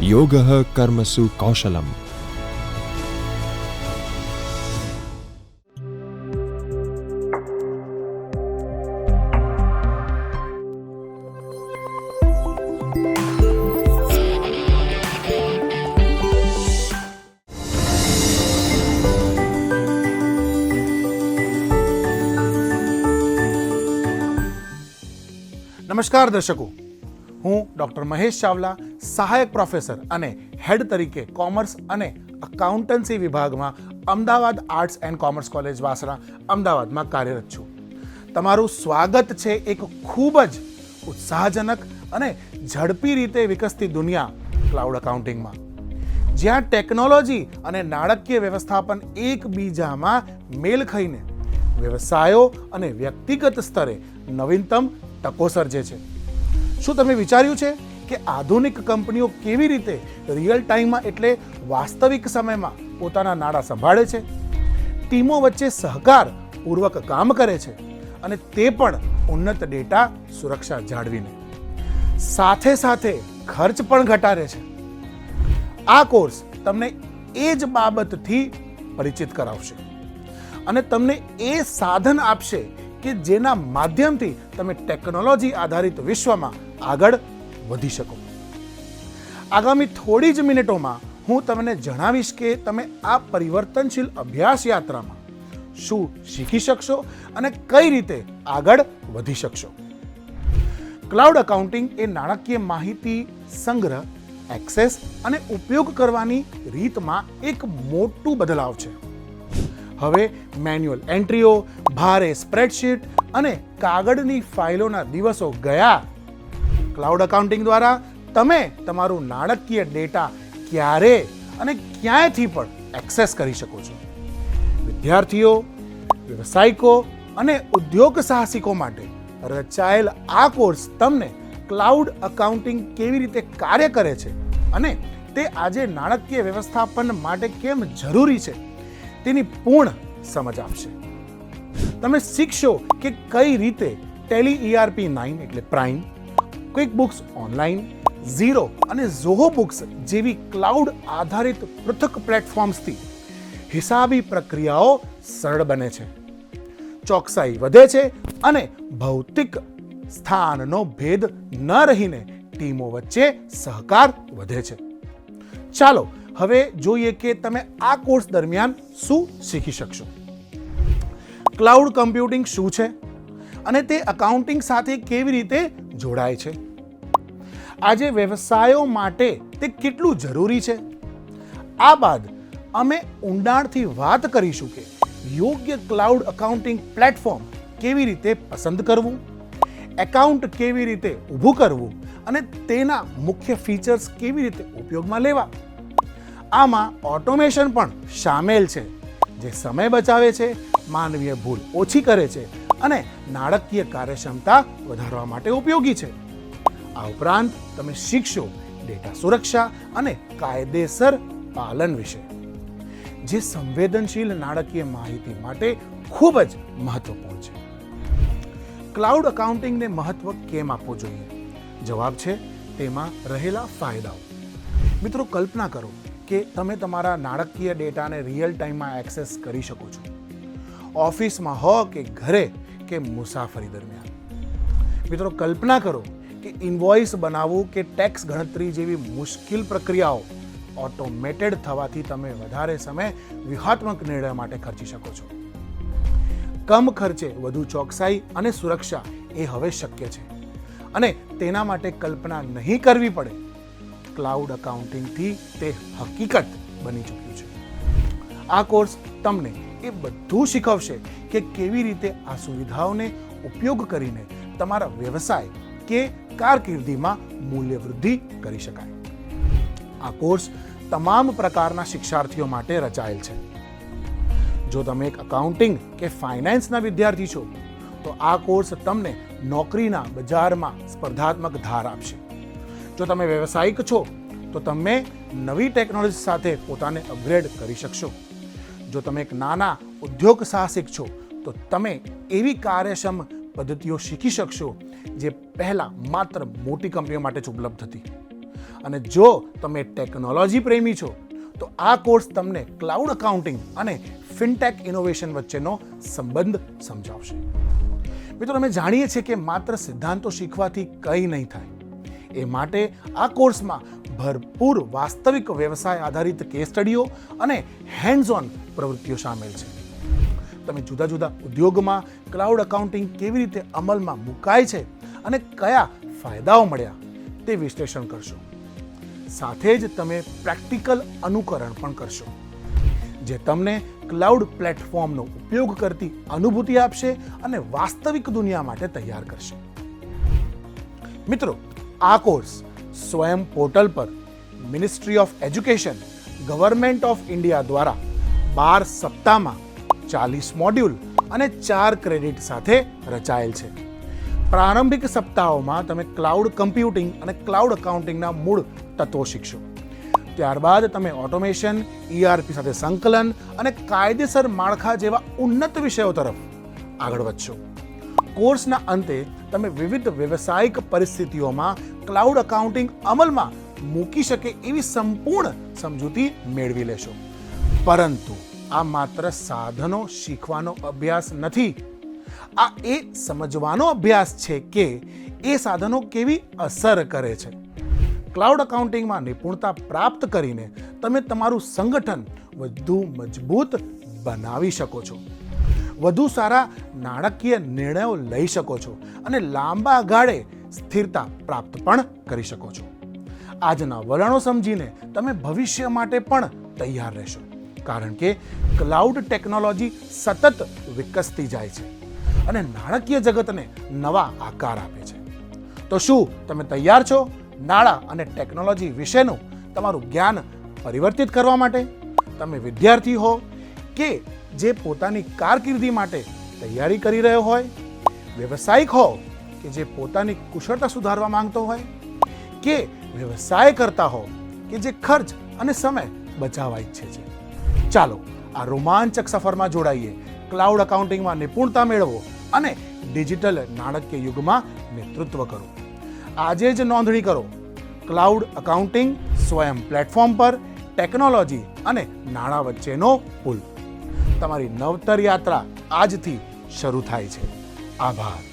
યોગઃ કર્મસુ કૌશલમ. નમસ્કાર દર્શકો, હું ડૉક્ટર મહેશ ચાવલા, સહાયક પ્રોફેસર અને હેડ તરીકે કોમર્સ અને અકાઉન્ટન્સી વિભાગમાં Ahmedabad arts and commerce college Vasna અમદાવાદમાં કાર્યરત છું. તમારું સ્વાગત છે એક ખૂબ જ ઉત્સાહજનક અને ઝડપી રીતે વિકસતી દુનિયા ક્લાઉડ અકાઉન્ટિંગમાં, જ્યાં ટેકનોલોજી અને નાણાકીય વ્યવસ્થાપન એકબીજામાં મેળ ખાઈને વ્યવસાયો અને વ્યક્તિગત સ્તરે નવીનતમ તકો સર્જે છે. શું તમે વિચાર્યું છે કે આધુનિક કંપનીઓ કેવી રીતે રિયલ ટાઈમમાં એટલે વાસ્તવિક સમયમાં પોતાના નાણાં સંભાળે છે, ટીમો વચ્ચે સહકાર પૂર્વક કામ કરે છે અને તે પણ ઉન્નત ડેટા સુરક્ષા જાળવીને, સાથે સાથે ખર્ચ પણ ઘટાડે છે? આ કોર્સ તમને એ જ બાબતથી પરિચિત કરાવશે અને તમને એ સાધન આપશે કે જેના માધ્યમથી તમે ટેકનોલોજી આધારિત વિશ્વમાં આગળ વધી શકો. આગામી થોડી જ મિનિટોમાં હું તમને જણાવીશ કે તમે આ પરિવર્તનશીલ અભ્યાસ યાત્રામાં શું શીખી શકશો અને કઈ રીતે આગળ વધી શકશો. ક્લાઉડ અકાઉન્ટિંગ એ નાણાકીય માહિતી સંગ્રહ, એક્સેસ અને ઉપયોગ કરવાની રીતમાં એક મોટું બદલાવ છે. હવે મેન્યુઅલ એન્ટ્રીઓ, ભારે સ્પ્રેડશીટ અને કાગળની ફાઇલોના દિવસો ગયા. ક્લાઉડ અકાઉન્ટિંગ દ્વારા તમે તમારું નાણાકીય ડેટા ક્યારે અને ક્યાંયથી પણ એક્સેસ કરી શકો છો. વિદ્યાર્થીઓ, વ્યવસાયિકો અને ઉદ્યોગ સાહસિકો માટે રચાયેલ આ કોર્સ તમને ક્લાઉડ અકાઉન્ટિંગ કેવી રીતે કાર્ય કરે છે અને તે આજે નાણાકીય વ્યવસ્થાપન માટે કેમ જરૂરી છે તેની પૂર્ણ સમજ આપશે. તમે શીખશો કે કઈ રીતે ટેલી ERP 9 એટલે પ્રાઇમ, ક્વિકબુક્સ ઓનલાઈન, ઝીરો અને ઝોહો બુક્સ જેવી ક્લાઉડ આધારિત પૃથક પ્લેટફોર્મ્સથી હિસાબી પ્રક્રિયાઓ સરળ બને છે, ચોકસાઈ વધે છે અને ભૌતિક સ્થાનનો ભેદ ન રહીને ટીમો વચ્ચે સહકાર વધે છે. ચાલો હવે જોઈએ કે તમે આ કોર્સ દરમિયાન શું શીખી શકશો. ક્લાઉડ કમ્પ્યુટિંગ શું છે અને તે અકાઉન્ટિંગ સાથે કેવી રીતે જોડાય છે? આજે વ્યવસાયો માટે તે કેટલું જરૂરી છે? આ બાદ અમે ઊંડાણથી વાત કરીશું કે યોગ્ય ક્લાઉડ અકાઉન્ટિંગ પ્લેટફોર્મ કેવી રીતે પસંદ કરવું, એકાઉન્ટ કેવી રીતે ઊભું કરવું અને તેના મુખ્ય ફીચર્સ કેવી રીતે ઉપયોગમાં લેવા. આમાં ઓટોમેશન પણ સામેલ છે, જે સમય બચાવે છે, માનવીય ભૂલ ઓછી કરે છે અને નાણાકીય કાર્યક્ષમતા વધારવા માટે ઉપયોગી છે. આ ઉપરાંત તમે શીખશો ડેટા સુરક્ષા અને કાયદેસર પાલન વિશે, જે સંવેદનશીલ નાણાકીય માહિતી માટે ખૂબ જ મહત્વપૂર્ણ છે. ક્લાઉડ અકાઉન્ટિંગને મહત્વ કેમ આપવું જોઈએ? જવાબ છે તેમાં રહેલા ફાયદાઓ. મિત્રો, કલ્પના કરો કે તમે તમારા નાણાકીય ડેટાને રિયલ ટાઈમમાં એક્સેસ કરી શકો છો, ઓફિસમાં હો કે ઘરે કે મુસાફરી દરમિયાન. મિત્રો, કલ્પના કરો કે ઇન્વોઇસ બનાવવું કે ટેક્સ ગણતરી જેવી મુશ્કેલ પ્રક્રિયાઓ ઓટોમેટેડ થવાથી તમે વધારે સમય વ્યૂહાત્મક નિર્ણય માટે ખર્ચી શકો છો. કમ ખર્ચે વધુ ચોકસાઈ અને સુરક્ષા એ હવે શક્ય છે અને તેના માટે કલ્પના નહીં કરવી પડે. ક્લાઉડ અકાઉન્ટિંગથી તે હકીકત બની ચૂક્યું છે. આ કોર્સ તમને એ બધું શીખવશે કે કેવી રીતે આ સુવિધાઓને ઉપયોગ કરીને તમારા વ્યવસાય કે કારકિર્દીમાં મૂલ્ય વૃદ્ધિ કરી શકાય. આ કોર્સ તમામ પ્રકારના શિક્ષાર્થીઓ માટે રચાયેલ છે. જો તમે એક અકાઉન્ટિંગ કે ફાઇનાન્સના વિદ્યાર્થી છો તો આ કોર્સ તમને નોકરીના બજારમાં સ્પર્ધાત્મક ધાર આપશે. જો તમે વ્યવસાયિક છો તો તમે નવી ટેકનોલોજી સાથે પોતાને અપગ્રેડ કરી શકશો. જો તમે એક નાના ઉદ્યોગ સાહસિક છો તો તમે એવી કાર્યક્ષમ પદ્ધતિઓ શીખી શકશો જે પહેલા માત્ર મોટી કંપનીઓ માટે જ ઉપલબ્ધ હતી. અને જો તમે ટેકનોલોજી પ્રેમી છો તો આ કોર્સ તમને ક્લાઉડ અકાઉન્ટિંગ અને ફિનટેક ઇનોવેશન વચ્ચેનો સંબંધ સમજાવશે. મિત્રો, અમે જાણીએ છીએ કે માત્ર સિદ્ધાંતો શીખવાથી કંઈ નહીં થાય. એ માટે આ કોર્સમાં ભરપૂર વાસ્તવિક વ્યવસાય આધારિત કેસ સ્ટડીઓ અને હેન્ડ્સ ઓન પ્રવૃત્તિઓ સામેલ છે. તમે જુદા જુદા ઉદ્યોગમાં ક્લાઉડ અકાઉન્ટિંગ કેવી રીતે અમલમાં મુકાય છે અને કયા ફાયદાઓ મળ્યા તે વિશ્લેષણ કરશો. સાથે જ તમે પ્રેક્ટિકલ અનુકરણ પણ કરશો, જે તમને ક્લાઉડ પ્લેટફોર્મનો ઉપયોગ કરતી અનુભૂતિ આપશે અને વાસ્તવિક દુનિયા માટે તૈયાર કરશે. મિત્રો, આ કોર્સ સ્વયં પોર્ટલ પર ministry of education, government of India દ્વારા 12 સપ્તાહમાં 40 મોડ્યુલ અને 4 ક્રેડિટ સાથે રચાયેલ છે. પ્રારંભિક સપ્તાહોમાં તમે ક્લાઉડ કમ્પ્યુટિંગ અને ક્લાઉડ અકાઉન્ટિંગના મૂળ તત્વો શીખશો. ત્યારબાદ તમે ઓટોમેશન, ERP સાથે સંકલન અને કાયદેસર માળખા જેવા ઉન્નત વિષયો તરફ આગળ વધશો. કોર્સના અંતે તમે વિવિધ વ્યવસાયિક પરિસ્થિતિઓમાં ક્લાઉડ અકાઉન્ટિંગ અમલમાં મૂકી શકે એવી સંપૂર્ણ સમજૂતી મેળવી લેશો. પરંતુ આ માત્ર સાધનો શીખવાનો અભ્યાસ નથી. આ એ સમજવાનો અભ્યાસ છે કે એ સાધનો કેવી અસર કરે છે. ક્લાઉડ અકાઉન્ટિંગમાં નિપુણતા પ્રાપ્ત કરીને તમે તમારું સંગઠન વધુ મજબૂત બનાવી શકો છો, વધુ સારા નાણાકીય નિર્ણયો લઈ શકો છો અને લાંબા ગાળે સ્થિરતા પ્રાપ્ત પણ કરી શકો છો. આજના વલણો સમજીને તમે ભવિષ્ય માટે પણ તૈયાર રહેશો, કારણ કે ક્લાઉડ ટેકનોલોજી સતત વિકસતી જાય છે અને નાણાકીય જગતને નવા આકાર આપે છે. તો શું તમે તૈયાર છો નાણાં અને ટેકનોલોજી વિશેનું તમારું જ્ઞાન પરિવર્તિત કરવા માટે? તમે વિદ્યાર્થી હો કે જે પોતાની કારકિર્દી માટે તૈયારી કરી રહ્યો હોય, વ્યવસાયિક હો કે જે પોતાની કુશળતા સુધારવા માંગતો હોય, કે વ્યવસાય કરતા હો કે જે ખર્ચ અને સમય બચાવવા ઈચ્છે છે. ચાલો આ રોમાંચક સફરમાં જોડાઈએ. ક્લાઉડ અકાઉન્ટિંગમાં નિપુણતા મેળવો અને ડિજિટલ નાણાકીય યુગમાં નેતૃત્વ કરો. આજે જ નોંધણી કરો. ક્લાઉડ અકાઉન્ટિંગ સ્વયં પ્લેટફોર્મ પર ટેકનોલોજી અને નાણાં વચ્ચેનો પુલ. તમારી નવતર યાત્રા આજથી શરૂ થાય છે. આભાર.